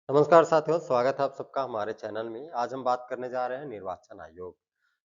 नमस्कार साथियों, स्वागत है आप सबका हमारे चैनल में। आज हम बात करने जा रहे हैं निर्वाचन आयोग।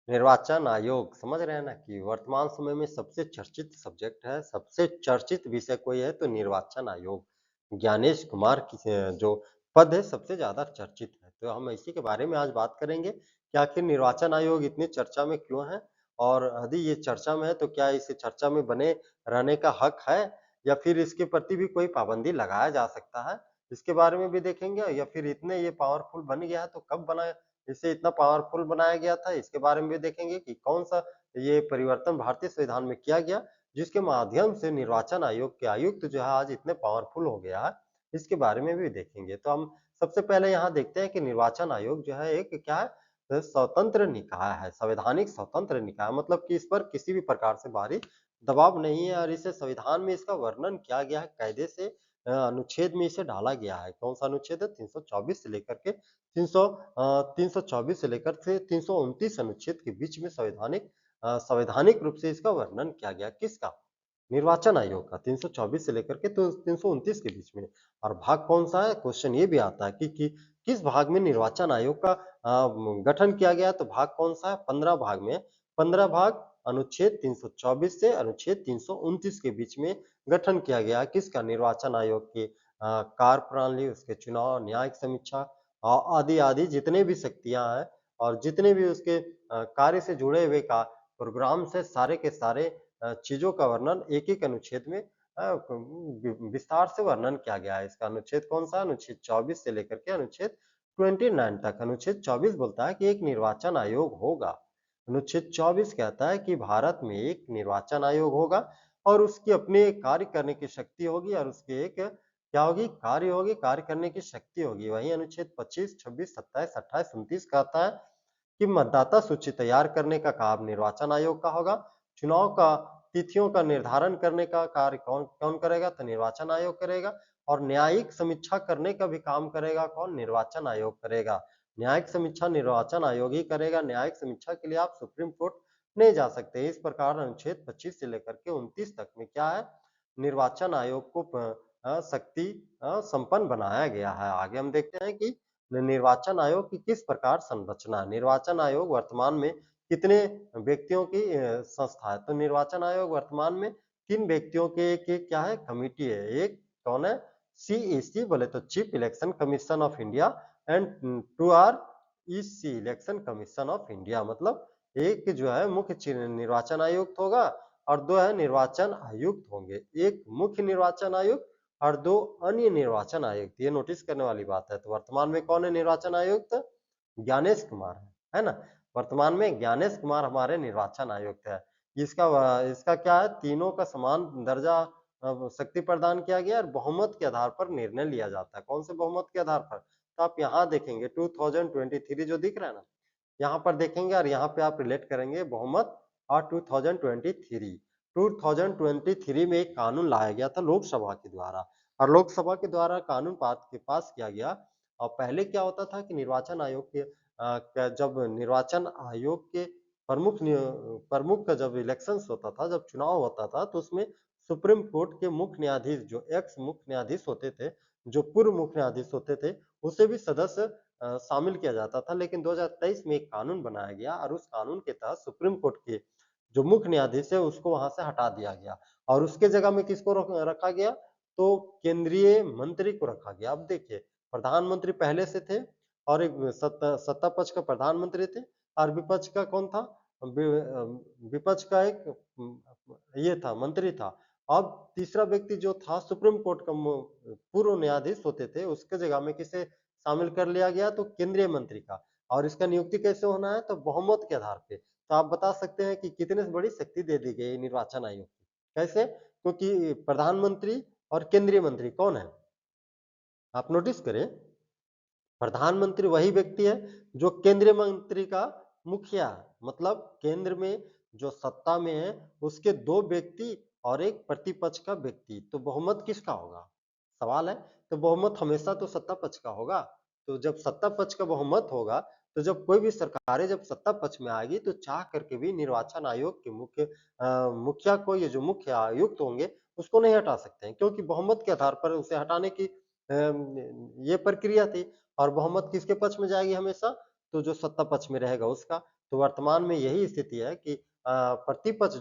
निर्वाचन आयोग समझ रहे हैं ना कि वर्तमान समय में सबसे चर्चित सब्जेक्ट है, सबसे चर्चित विषय कोई है तो निर्वाचन आयोग। ज्ञानेश कुमार की जो पद है सबसे ज़्यादा चर्चित है। तो हम इसी के बारे में आज बात करेंगे कि आखिर निर्वाचन आयोग इतनी चर्चा में क्यों है? और यदि ये चर्चा में है तो क्या इसे चर्चा में बने रहने का हक है या फिर इसके प्रति भी कोई पाबंदी लगाया जा सकता है? इसके बारे में भी देखेंगे या फिर इतने ये पावरफुल बन गया है तो कब बना इसे इतना पावरफुल बनाया गया था, इसके बारे में भी देखेंगे कि कौन-सा ये परिवर्तन भारतीय संविधान में किया गया, जिसके माध्यम से निर्वाचन आयोग के आयुक्त जो है आज इतने पावरफुल हो गया है, इसके बारे में भी देखेंगे। तो हम सबसे पहले यहाँ देखते हैं कि निर्वाचन आयोग जो है एक क्या है स्वतंत्र निकाय है, संवैधानिक स्वतंत्र निकाय मतलब कि इस पर किसी भी प्रकार से बाहरी दबाव नहीं है और इसे संविधान में इसका वर्णन किया गया है कायदे से अनुच्छेद में इसे डाला गया है। कौन-सा अनुच्छेद है? 324 से लेकर के 324 से लेकर के 329 अनुच्छेद के बीच में संवैधानिक रूप से इसका वर्णन किया गया। किसका? निर्वाचन आयोग का 324 से लेकर के तो 329 के बीच में। और भाग कौन-सा है? क्वेश्चन ये भी आता है कि किस भाग में निर्वाचन आयोग का गठन किया गया? तो भाग कौन-सा है? 15 भाग में। 15 भाग अनुच्छेद 324 से अनुच्छेद 329 के बीच में गठन किया गया। किसका? निर्वाचन आयोग की कार्यप्रणाली, उसके चुनाव, न्यायिक समीक्षा आदि-आदि जितने भी शक्तियाँ हैं और जितने भी उसके कार्य से जुड़े हुए का प्रोग्राम्स है, सारे के सारे चीज़ों का वर्णन एक-एक अनुच्छेद में विस्तार से वर्णन किया गया है। इसका अनुच्छेद कौन-सा? अनुच्छेद 24 से लेकर के अनुच्छेद 29 तक। अनुच्छेद 24 बोलता है कि एक निर्वाचन आयोग होगा। अनुच्छेद 24 कहता है कि भारत में एक निर्वाचन आयोग होगा और उसकी अपने कार्य करने की शक्ति होगी और उसकी एक क्या होगी? कार्य होगी, कार्य करने की शक्ति होगी। वहीं अनुच्छेद 25, 26, 27, 28, 29 कहता है कि मतदाता सूची तैयार करने का काम निर्वाचन आयोग का होगा। चुनाव का तिथियों का निर्धारण करने का कार्य कौन कौन करेगा? तो निर्वाचन आयोग करेगा और न्यायिक समीक्षा करने का भी काम करेगा कौन? निर्वाचन आयोग करेगा। न्यायिक समीक्षा निर्वाचन आयोग ही करेगा। न्यायिक समीक्षा के लिए आप सुप्रीम कोर्ट नहीं जा सकते। इस प्रकार अनुच्छेद 25 से लेकर के 29 तक में क्या है? निर्वाचन आयोग को शक्ति संपन्न बनाया गया है। आगे हम देखते हैं कि निर्वाचन आयोग की किस प्रकार संरचना है। निर्वाचन आयोग वर्तमान में कितने व्यक्तियों की संस्था है? तो निर्वाचन आयोग वर्तमान में 3 व्यक्तियों के एक क्या है? कमिटी है। एक कौन है? सीईसी बोले तो chief election commission of India and 2 are EC election commission of India मतलब एक जो है मुख्य निर्वाचन आयुक्त होगा और 2 है निर्वाचन आयुक्त होंगे। एक मुख्य निर्वाचन आयुक्त और 2 अन्य निर्वाचन आयुक्त। ये नोटिस करने वाली बात है। तो वर्तमान में कौन है निर्वाचन आयुक्त? ज्ञानेश कुमार है ना? वर्तमान में ज्ञानेश कुमार हमारे निर्वाचन आयुक्त है। इसका क्या है? तीनों का समान दर्जा शक्ति प्रदान किया गया है और बहुमत के आधार पर निर्णय लिया जाता है। कौन से बहुमत के आधार पर? तो आप यहाँ देखेंगे 2023 जो दिख रहा है ना, यहाँ पर देखेंगे और यहाँ पे आप रिलेट करेंगे बहुमत और 2023। 2023 में एक कानून लाया गया था लोकसभा के द्वारा और लोकसभा के द्वारा कानून पास किया गया और पहले क्या होता था कि निर्वाचन आयोग के जब निर्वाचन आयोग के प्रमुख का जब इलेक्शंस होता था, जब चुनाव होता था तो उसमें सुप्रीम कोर्ट के मुख्य न्यायाधीश जो एक्स मुख्य न्यायाधीश होते थे, जो पूर्व मुख्य न्यायाधीश होते थे, उसे भी सदस्य शामिल किया जाता था लेकिन 2023 में एक कानून बनाया गया और उस कानून के तहत सुप्रीम कोर्ट के जो मुख्य न्यायाधीश है उसको वहां से हटा दिया गया और उसके जगह में किसको रखा गया तो केंद्रीय मंत्री को रखा गया। अब देखिए प्रधानमंत्री पहले से थे और एक सत्ता पक्ष का प्रधानमंत्री थे और विपक्ष का कौन था? विपक्ष का एक ये था मंत्री था। अब तीसरा व्यक्ति जो था सुप्रीम कोर्ट का पूर्व न्यायाधीश होते थे उसके जगह में किसे शामिल कर लिया गया तो केंद्रीय मंत्री का और इसका नियुक्ति कैसे होना है तो बहुमत के आधार पे। तो आप बता सकते हैं कि कितने बड़ी शक्ति दे दी गई निर्वाचन आयोग को। कैसे? क्योंकि प्रधानमंत्री और केंद्रीय मंत्री कौन है? आप नोटिस करें प्रधानमंत्री वही व्यक्ति है जो केंद्रीय मंत्री का मुखिया है। मतलब केंद्र में जो सत्ता में है उसके 2 व्यक्ति और एक प्रतिपक्ष का व्यक्ति। तो बहुमत किसका होगा? सवाल है। तो बहुमत हमेशा तो सत्ता पक्ष का होगा। तो जब सत्ता पक्ष का बहुमत होगा तो जब कोई भी सरकारें जब सत्ता पक्ष में आएगी तो चाह करके भी निर्वाचन आयोग के मुखिया को ये जो मुख्य आयुक्त होंगे उसको नहीं हटा सकते हैं क्योंकि बहुमत के आधार पर उसे हटाने की ये प्रक्रिया थी और बहुमत किसके पक्ष में जाएगी हमेशा? तो जो सत्ता पक्ष में रहेगा उसका। तो वर्तमान में यही स्थिति है कि प्रतिपक्ष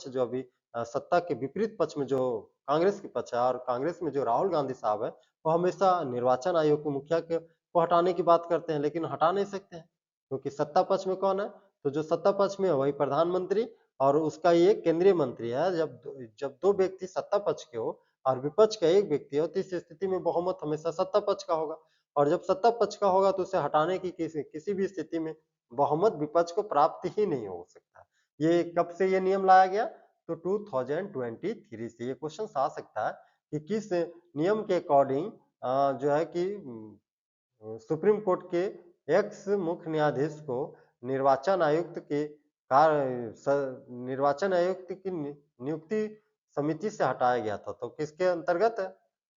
जो अभी सत्ता के विपरीत पक्ष में जो कांग्रेस की पक्ष है और कांग्रेस में जो राहुल गांधी साहब है, वो हमेशा निर्वाचन आयोग के मुखिया को हटाने की बात करते हैं, लेकिन हटा नहीं सकते हैं, क्योंकि सत्ता पक्ष में कौन है? तो जो सत्ता पक्ष में है वही प्रधानमंत्री और उसका ये केंद्रीय मंत्री है। जब 2 व्यक्ति सत्ता पक्ष के हो और विपक्ष का एक व्यक्ति हो, तो इस स्थिति में बहुमत हमेशा सत्ता पक्ष का होगा और जब सत्ता पक्ष का होगा तो उसे हटाने की किसी भी स्थिति में बहुमत विपक्ष को प्राप्त ही नहीं हो सकता। ये कब से ये नियम लाया गया? तो 2023 से ये क्वेश्चन आ सकता है कि किस नियम के अकॉर्डिंग जो है कि सुप्रीम कोर्ट के एक्स मुख्य न्यायाधीश को निर्वाचन आयुक्त के निर्वाचन आयुक्त की नियुक्ति समिति से हटाया गया था। तो किसके अंतर्गत?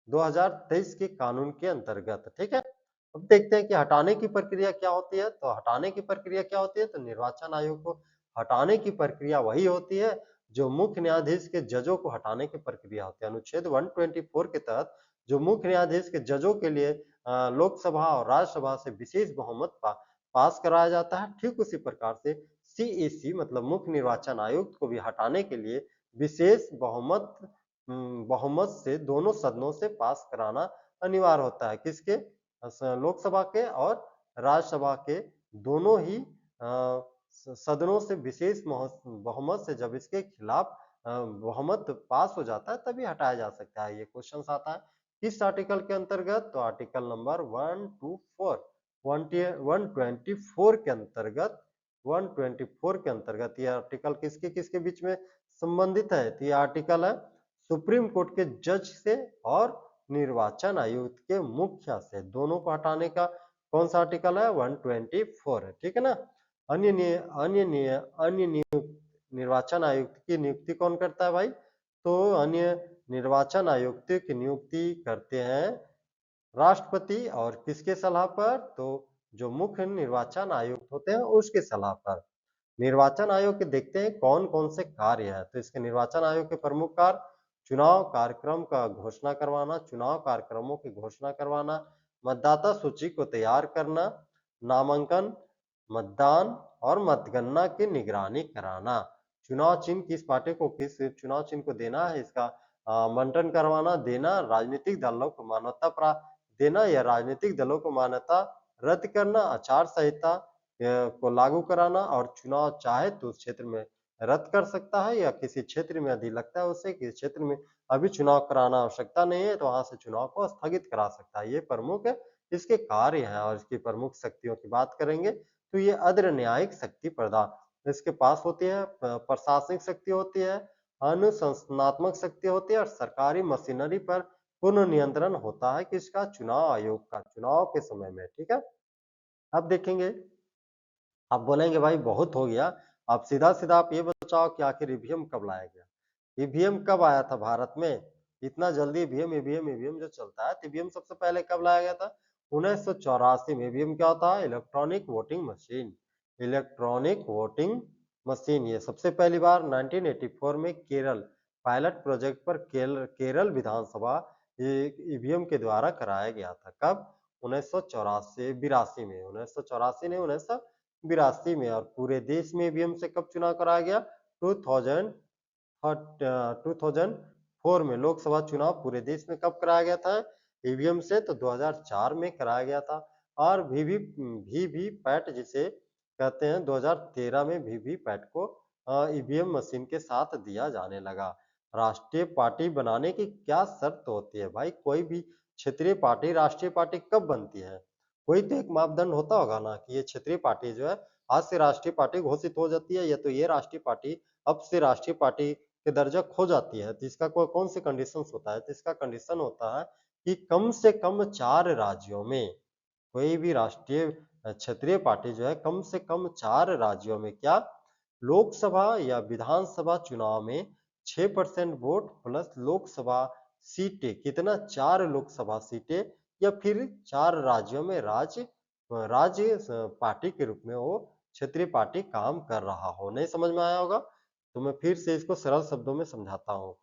2023 के कानून के अंतर्गत, ठीक है। अब देखते हैं कि हटाने की प्रक्रिया क्या होती है। तो हटाने की प्रक्रिया क्या होती है? तो निर्वाचन आयोग को हटाने की प्रक्रिया वही होती है जो मुख्य न्यायाधीश के जजों को हटाने की प्रक्रिया होती है। अनुच्छेद 124 के तहत जो मुख्य न्यायाधीश के जजों के लिए लोकसभा और राज्यसभा से विशेष बहुमत पास कराया जाता है, ठीक उसी प्रकार से सीईसी मतलब मुख्य निर्वाचन आयुक्त को भी हटाने के लिए विशेष बहुमत से दोनों सदनों से पास कराना अनिवार्य होता है। किसके? लोकसभा के और राज्यसभा के दोनों ही सदनों से विशेष बहुमत से जब इसके खिलाफ बहुमत पास हो जाता है तभी हटाया जा सकता है। ये क्वेश्चन आता है किस आर्टिकल के अंतर्गत? तो आर्टिकल नंबर 124 के अंतर्गत 124 के अंतर्गत ये आर्टिकल किसके किसके बीच में संबंधित है? तो ये आर्टिकल है सुप्रीम कोर्ट के जज से और निर्वाचन आयुक्त के मुखिया से, दोनों को हटाने का कौन सा आर्टिकल है? 124 है, ठीक है ना। अन्य निर्वाचन आयुक्त की नियुक्ति कौन करता है भाई? तो अन्य निर्वाचन आयुक्त की नियुक्ति करते हैं राष्ट्रपति और किसके सलाह पर? तो जो मुख्य निर्वाचन आयुक्त होते हैं उसके सलाह पर। निर्वाचन आयोग के देखते हैं कौन-कौन से कार्य है। तो इसके निर्वाचन आयोग के प्रमुख कार्य चुनाव कार्यक्रम का घोषणा करवाना, चुनाव कार्यक्रमों की घोषणा करवाना, मतदाता सूची को तैयार करना, नामांकन, मतदान और मतगणना की निगरानी कराना, चुनाव चिन्ह किस पार्टी को किस चुनाव चिन्ह को देना है इसका आवंटन करवाना, देना, राजनीतिक दलों को मान्यता देना या राजनीतिक दलों को मान्यता रद्द करना, आचार संहिता को लागू कराना और चुनाव चाहे तो उस क्षेत्र में रद्द कर सकता है या किसी क्षेत्र में यदि लगता है उसे कि इस क्षेत्र में अभी चुनाव कराना आवश्यकता नहीं है तो वहां से चुनाव को स्थगित करा सकता है। ये प्रमुख इसके कार्य हैं और इसकी प्रमुख शक्तियों की बात करेंगे तो ये अद्र न्यायिक शक्ति प्रदान इसके पास होती है, प्रशासनिक शक्ति होती है, अनुशासनात्मक शक्ति होती है और सरकारी मशीनरी पर पूर्ण नियंत्रण होता है किसका? चुनाव आयोग का, चुनाव के समय में, ठीक है। अब देखेंगे, आप बोलेंगे भाई बहुत हो गया, अब सीधा-सीधा आप ये बताओ कि आखिर ईवीएम कब लाया गया? ईवीएम कब आया था भारत में? इतना जल्दी ईवीएम जो चलता है, तो ईवीएम सबसे पहले कब लाया गया था? 1984 में। ईवीएम क्या होता है? Electronic voting machine. Electronic voting machine ये सबसे पहली बार 1984 में केरल पायलट प्रोजेक्ट पर केरल विधानसभा ईवीएम के द्वारा कराया गया था। कब? 1984 में, 1984 नहीं 1982 में और पूरे देश में ईवीएम से कब चुनाव कराया गया? 2000 2004 में लोकसभा चुनाव पूरे देश में कब कराया गया था ईवीएम से? तो 2004 में कराया गया था और वीवीपैट जिसे कहते हैं 2013 में वीवीपैट को ईवीएम मशीन के साथ दिया जाने लगा। राष्ट्रीय पार्टी बनाने की क्या शर्त होती है भाई? कोई भी क्षेत्रीय पार्टी राष्ट्रीय पार्टी कब बनती है? कोई तो एक मापदंड होता होगा ना कि ये क्षेत्रीय पार्टी जो है आज से राष्ट्रीय पार्टी घोषित हो जाती है या तो ये राष्ट्रीय पार्टी अब से राष्ट्रीय पार्टी के दर्जा खो जाती है। तो इसका कौन से कंडीशंस होता है? तो इसका कंडीशन होता है कि कम से कम 4 राज्यों में कोई भी राष्ट्रीय क्षेत्रीय पार्टी जो है कम से कम 4 राज्यों में क्या लोकसभा या विधानसभा चुनाव में 6% वोट प्लस लोकसभा सीटें कितना 4 लोकसभा सीटें या फिर 4 राज्यों में राज्य पार्टी के रूप में वो क्षेत्रीय पार्टी काम कर रहा हो। नहीं समझ में आया होगा? तो मैं फिर से इसको सरल शब्दों में समझाता हूँ।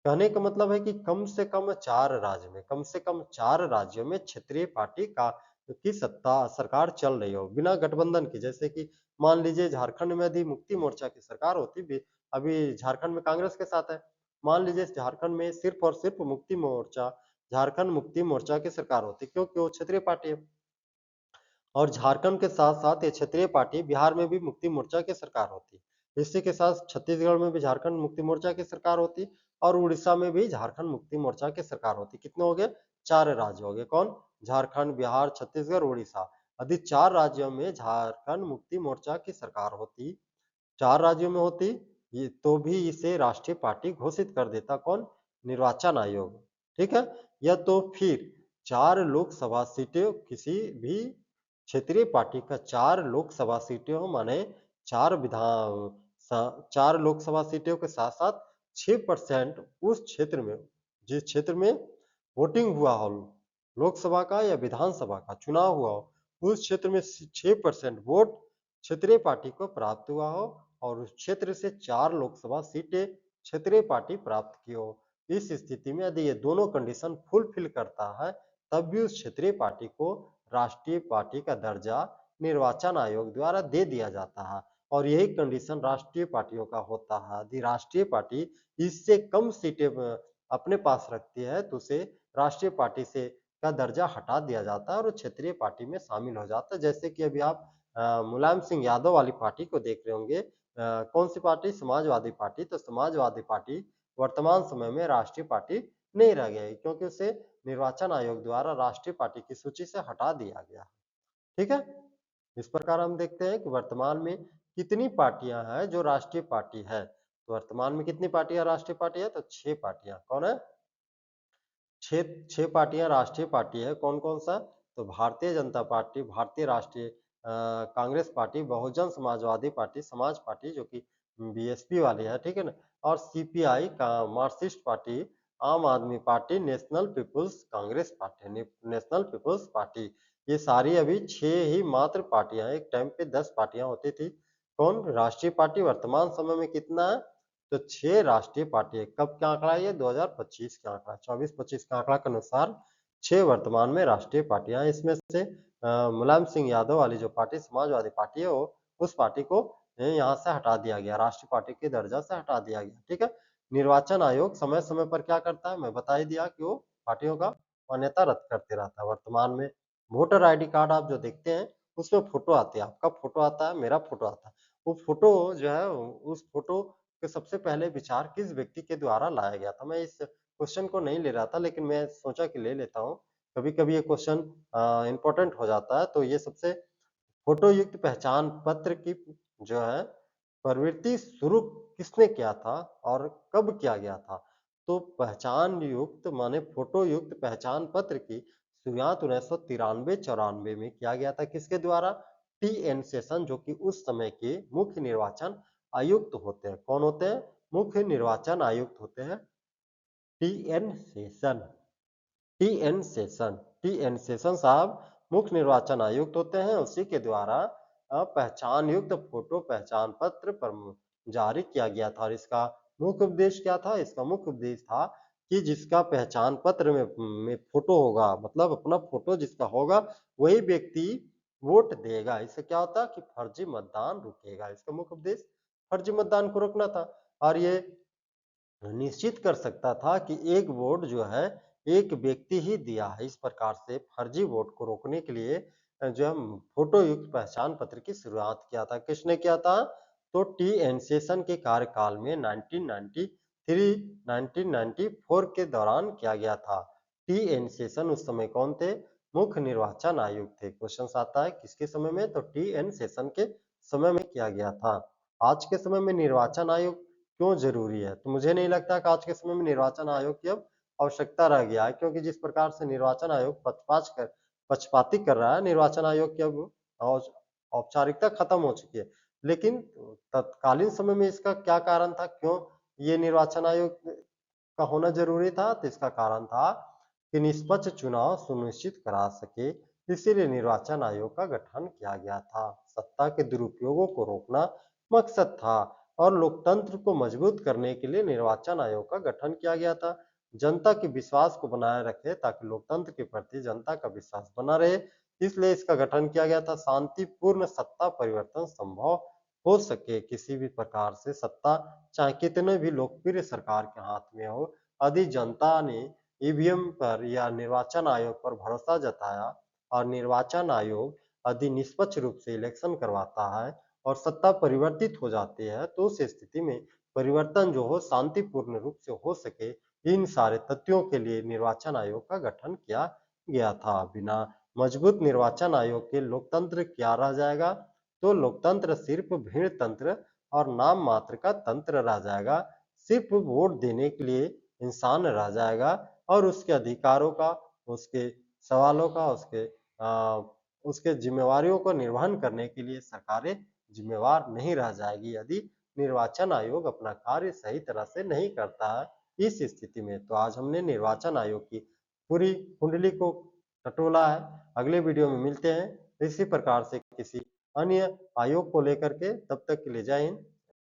कहने का मतलब है कि कम से कम 4 राज्य में, कम से कम 4 राज्यों में क्षेत्रीय पार्टी का की सत्ता सरकार चल रही हो, बिना गठबंधन के। जैसे कि मान लीजिए झारखंड में यदि मुक्ति मोर्चा की सरकार होती भी, अभी झारखंड में कांग्रेस के साथ है। मान लीजिए झारखंड में सिर्फ और सिर्फ मुक्ति मोर्चा, झारखंड मुक्ति मोर्चा की सरकार होती, क्योंकि वो क्षेत्रीय पार्टी है। और झारखंड के साथ-साथ ये क्षेत्रीय पार्टी बिहार में भी मुक्ति मोर्चा की सरकार होती। इसी के साथ छत्तीसगढ़ में भी झारखंड मुक्ति मोर्चा की सरकार होती और उड़ीसा में भी झारखंड मुक्ति मोर्चा की सरकार होती। कितने हो गए? 4 राज्य हो गए। कौन? झारखंड, बिहार, छत्तीसगढ़, उड़ीसा। यदि 4 राज्यों में झारखंड मुक्ति मोर्चा की सरकार होती, 4 राज्यों में होती, ये तो भी इसे राष्ट्रीय पार्टी घोषित कर देता। कौन? निर्वाचन आयोग। ठीक है? या तो फिर 4 लोकसभा सीटें किसी भी क्षेत्रीय पार्टी का 4 लोकसभा सीटें हो, माने 4 विधान 4 लोकसभा सीटों के साथ-साथ 6% उस क्षेत्र में, जिस क्षेत्र में वोटिंग हुआ हो, लोकसभा का या विधानसभा का चुनाव हुआ हो, उस क्षेत्र में 6% वोट क्षेत्रीय पार्टी को प्राप्त हुआ हो और उस क्षेत्र से 4 लोकसभा सीटें क्षेत्रीय पार्टी प्राप्त की हो। इस स्थिति में यदि ये दोनों कंडीशन फुलफिल करता है, तब भी उस क्षेत्रीय पार्टी को राष्ट्रीय पार्टी का दर्जा निर्वाचन आयोग द्वारा दे दिया जाता है और यही कंडीशन राष्ट्रीय पार्टियों का होता है। यदि राष्ट्रीय पार्टी इससे कम सीटें अपने पास रखती है, तो उसे राष्ट्रीय पार्टी से का दर्जा हटा दिया जाता है और क्षेत्रीय पार्टी में शामिल हो जाता है। जैसे कि अभी आप मुलायम सिंह यादव वाली पार्टी को देख रहे होंगे। कौन सी पार्टी? समाजवादी पार्टी। तो समाजवादी पार्टी वर्तमान समय में राष्ट्रीय पार्टी नहीं रह गई, क्योंकि उसे निर्वाचन आयोग द्वारा राष्ट्रीय पार्टी की सूची से हटा दिया गया। ठीक है? इस प्रकार हम देखते हैं कि वर्तमान में कितनी पार्टियां हैं जो राष्ट्रीय पार्टी है। तो वर्तमान में कितनी पार्टियां राष्ट्रीय पार्टी है? तो 6 पार्टियां। कौन है? 6 6 पार्टियां राष्ट्रीय पार्टी है। कौन-कौन सा? तो भारतीय जनता पार्टी, भारतीय राष्ट्रीय कांग्रेस पार्टी, बहुजन समाजवादी पार्टी, समाज पार्टी जो कि बीएसपी वाली है, ठीक है ना? और सीपीआई का Marxist party, Aam Aadmi party, National People's Congress party, National People's party. ये सारी अभी 6 ही मात्र पार्टियां हैं। एक टाइम पे 10 पार्टियां होती थी। कौन? राष्ट्रीय पार्टी। वर्तमान समय में कितना है? तो 6 राष्ट्रीय पार्टी है। कब का आंकड़ा है ये? 2025 का आंकड़ा, 24-25 का आंकड़ा के अनुसार 6 वर्तमान में राष्ट्रीय पार्टियां हैं। इसमें से मुलायम सिंह यादव वाली जो पार्टी समाजवादी पार्टी है, वो उस पार्टी को यहाँ से हटा दिया गया, राष्ट्रीय पार्टी के दर्जा से हटा दिया गया। ठीक है? निर्वाचन आयोग समय समय पर क्या करता है, मैं बता ही दिया कि वो पार्टियों का मान्यता रद्द करते रहता है। वर्तमान में वोटर आईडी कार्ड आप जो देखते हैं, उसमें फोटो आती है, आपका फोटो आता है, मेरा फोटो आता है। वो फोटो जो है, उस फोटो कि सबसे पहले विचार किस व्यक्ति के द्वारा लाया गया था। मैं इस क्वेश्चन को नहीं ले रहा था, लेकिन मैं सोचा कि ले लेता हूँ। कभी-कभी ये क्वेश्चन इम्पोर्टेंट हो जाता है। तो ये सबसे फोटो युक्त पहचान पत्र की जो है प्रवृत्ति शुरू किसने किया था और कब किया गया था? तो पहचान युक्त माने फोटो युक्त पहचान पत्र की शुरुआत 1993-94 में किया गया था। किसके द्वारा? टी.एन. शेषन, जो कि उस समय के मुख्य निर्वाचन आयुक्त होते हैं। कौन होते हैं? मुख्य निर्वाचन आयुक्त होते हैं TN. Seshan. TN. Seshan, TN. Seshan साहब मुख्य निर्वाचन आयुक्त होते हैं। उसी के द्वारा पहचान युक्त फोटो पहचान पत्र पर जारी किया गया था और इसका मुख्य उद्देश्य क्या था? इसका मुख्य उद्देश्य था कि जिसका पहचान पत्र में फोटो होगा, मतलब अपना फोटो जिसका होगा, वही व्यक्ति वोट देगा। इससे क्या होता है कि फर्जी मतदान रुकेगा। इसका मुख्य उद्देश्य फर्जी मतदान को रोकना था और ये निश्चित कर सकता था कि एक वोट जो है एक व्यक्ति ही दिया है। इस प्रकार से फर्जी वोट को रोकने के लिए जो है फोटो युक्त पहचान पत्र की शुरुआत किया था। किसने किया था? तो टी एन शेषन के कार्यकाल में 1993 1994 के दौरान किया गया था। टी एन शेषन उस समय कौन थे? मुख्य निर्वाचन आयुक्त थे। क्वेश्चन आता है किसके समय में? तो टी एन शेषन के समय में किया गया था। आज के समय में निर्वाचन आयोग क्यों ज़रूरी है? तो मुझे नहीं लगता कि आज के समय में निर्वाचन आयोग की अब आवश्यकता रह गया है, क्योंकि जिस प्रकार से निर्वाचन आयोग पक्षपाती कर रहा है, निर्वाचन आयोग की अब औच औपचारिकता खत्म हो चुकी है। लेकिन तत्कालीन समय में इसका क्या कारण था? क्यों ये निर्वाचन आयोग का होना ज़रूरी था? तो इसका कारण था कि निष्पक्ष चुनाव सुनिश्चित करा सके, इसीलिए निर्वाचन आयोग का गठन किया गया था। सत्ता के दुरुपयोगों को रोकना मकसद था। और लोकतंत्र को मजबूत करने के लिए निर्वाचन आयोग का गठन किया गया था। जनता के विश्वास को बनाए रखे ताकि लोकतंत्र के प्रति जनता का विश्वास बना रहे, इसलिए इसका गठन किया गया था। शांतिपूर्ण सत्ता परिवर्तन संभव हो सके, किसी भी प्रकार से सत्ता चाहे कितने भी लोकप्रिय सरकार के हाथ में हो, यदि जनता ने ईवीएम पर या निर्वाचन आयोग पर भरोसा जताया और निर्वाचन आयोग यदि निष्पक्ष रूप से इलेक्शन करवाता है और सत्ता परिवर्तित हो जाती है, तो उस स्थिति में परिवर्तन जो हो शांतिपूर्ण रूप से हो सके, इन सारे तथ्यों के लिए निर्वाचन आयोग का गठन किया गया था। बिना मजबूत निर्वाचन आयोग के लोकतंत्र क्या रह जाएगा? तो लोकतंत्र सिर्फ भीड़ तंत्र और नाम मात्र का तंत्र रह जाएगा। सिर्फ वोट देने के लिए इंसान रह जाएगा और उसके अधिकारों का, उसके सवालों का, उसके जिम्मेवारियों को निर्वहन करने के लिए सरकारें जिम्मेवार नहीं रह जाएगी, यदि निर्वाचन आयोग अपना कार्य सही तरह से नहीं करता है। इस स्थिति में तो आज हमने निर्वाचन आयोग की पूरी कुंडली को टटोला है। अगले वीडियो में मिलते हैं इसी प्रकार से किसी अन्य आयोग को लेकर के। तब तक के लिए जय हिंद।